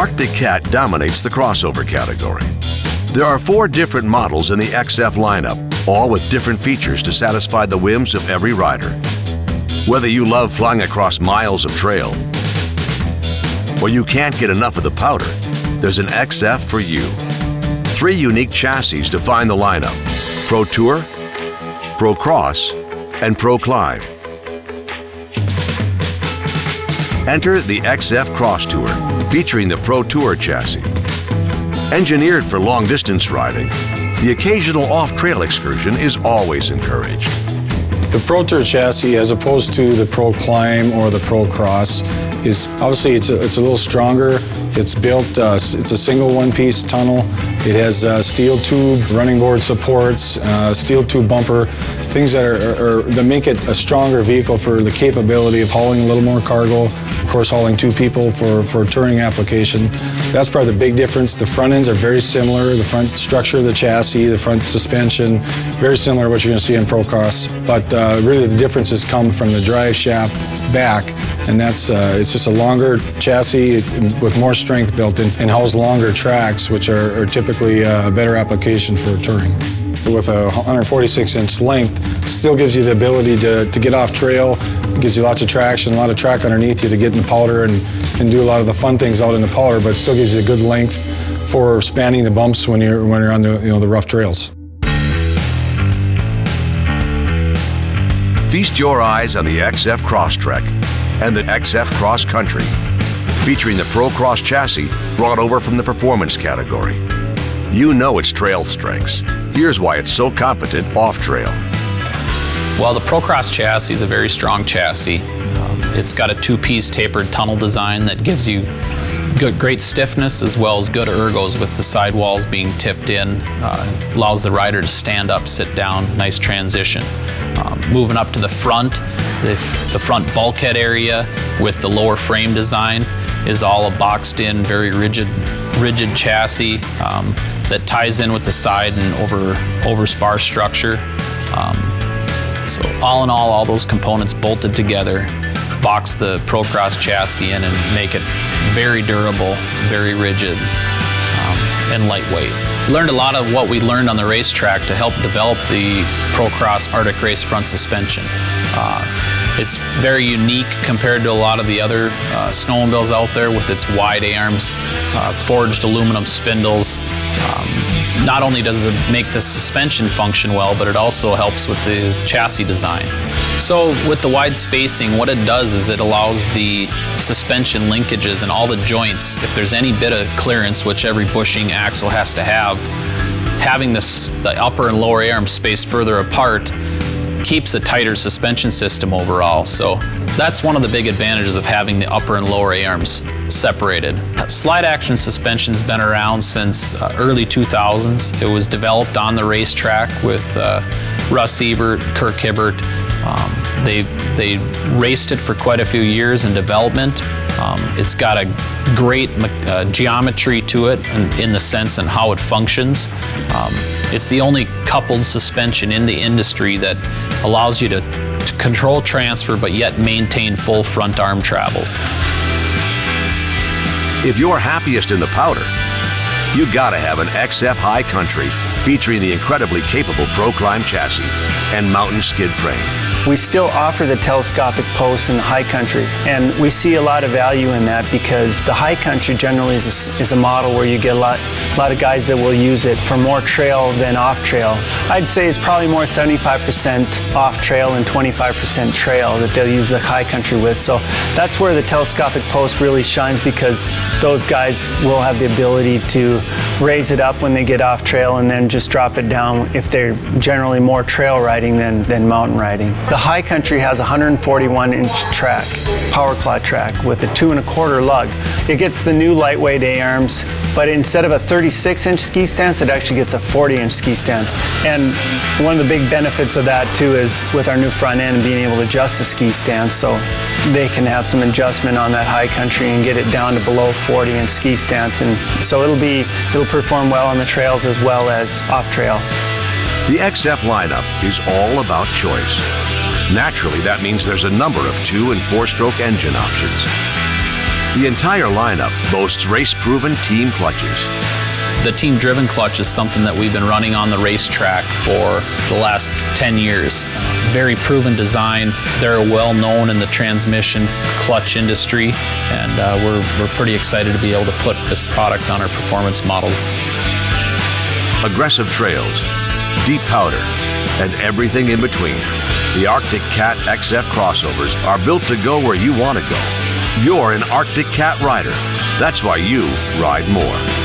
Arctic Cat dominates the crossover category. There are 4 different models in the XF lineup, all with different features to satisfy the whims of every rider. Whether you love flying across miles of trail, or you can't get enough of the powder, there's an XF for you. 3 unique chassis define the lineup: Pro Tour, Pro Cross, and Pro Climb. Enter the XF Cross Tour, featuring the Pro Tour chassis. Engineered for long-distance riding, the occasional off-trail excursion is always encouraged. The Pro Tour chassis, as opposed to the Pro Climb or the Pro Cross, is obviously it's a little stronger. It's built, it's a single one-piece tunnel. It has steel tube, running board supports, steel tube bumper, things that make it a stronger vehicle for the capability of hauling a little more cargo. Of course, hauling 2 people for a touring application. That's probably the big difference. The front ends are very similar. The front structure of the chassis, the front suspension, very similar to what you're going to see in Pro Cross. But really the differences come from the drive shaft back, and that's it's just a longer chassis with more strength built in, and hauls longer tracks, which are typically a better application for touring. With a 146-inch length, still gives you the ability to get off trail, gives you lots of traction, a lot of track underneath you to get in the powder and do a lot of the fun things out in the powder, but it still gives you a good length for spanning the bumps when you're on the rough trails. Feast your eyes on the XF Crosstrek and the XF Cross Country, featuring the Pro Cross chassis brought over from the performance category. You know its trail strengths. Here's why it's so competent off-trail. Well, the Pro Cross chassis is a very strong chassis. It's got a 2-piece tapered tunnel design that gives you great stiffness as well as good ergos with the sidewalls being tipped in. Allows the rider to stand up, sit down, nice transition. Moving up to the front, the front bulkhead area with the lower frame design is all a boxed in, very rigid chassis that ties in with the side and over spar structure. So all in all those components bolted together box the Pro Cross chassis in and make it very durable, very rigid, and lightweight. We learned a lot of what we learned on the racetrack to help develop the Pro Cross Arctic Race front suspension. It's very unique compared to a lot of the other snowmobiles out there with its wide arms, forged aluminum spindles. Not only does it make the suspension function well, but it also helps with the chassis design. So with the wide spacing, what it does is it allows the suspension linkages and all the joints, if there's any bit of clearance, which every bushing axle has to have, having the upper and lower arms spaced further apart keeps a tighter suspension system overall. So that's one of the big advantages of having the upper and lower arms separated. Slide action suspension's been around since early 2000s. It was developed on the racetrack with Russ Ebert, Kirk Hibbert. They raced it for quite a few years in development. It's got a great geometry to it in the sense and how it functions. It's the only coupled suspension in the industry that allows you to control transfer but yet maintain full front arm travel. If you're happiest in the powder, you gotta have an XF High Country featuring the incredibly capable Pro Climb chassis and mountain skid frame. We still offer the telescopic post in the high country, and we see a lot of value in that because the high country generally is a model where you get a lot of guys that will use it for more trail than off trail. I'd say it's probably more 75% off trail and 25% trail that they'll use the high country with. So that's where the telescopic post really shines, because those guys will have the ability to raise it up when they get off trail and then just drop it down if they're generally more trail riding than mountain riding. The high country has a 141-inch track, power claw track with a 2 1/4 lug. It gets the new lightweight A-arms, but instead of a 36-inch ski stance, it actually gets a 40-inch ski stance. And one of the big benefits of that too is with our new front end being able to adjust the ski stance, so they can have some adjustment on that high country and get it down to below 40-inch ski stance. And so it'll perform well on the trails as well as off trail. The XF lineup is all about choice. Naturally, that means there's a number of 2- and 4-stroke engine options. The entire lineup boasts race-proven team clutches. The team-driven clutch is something that we've been running on the racetrack for the last 10 years. Very proven design. They're well known in the transmission clutch industry, and we're pretty excited to be able to put this product on our performance models. Aggressive trails, deep powder, and everything in between. The Arctic Cat XF crossovers are built to go where you want to go. You're an Arctic Cat rider. That's why you ride more.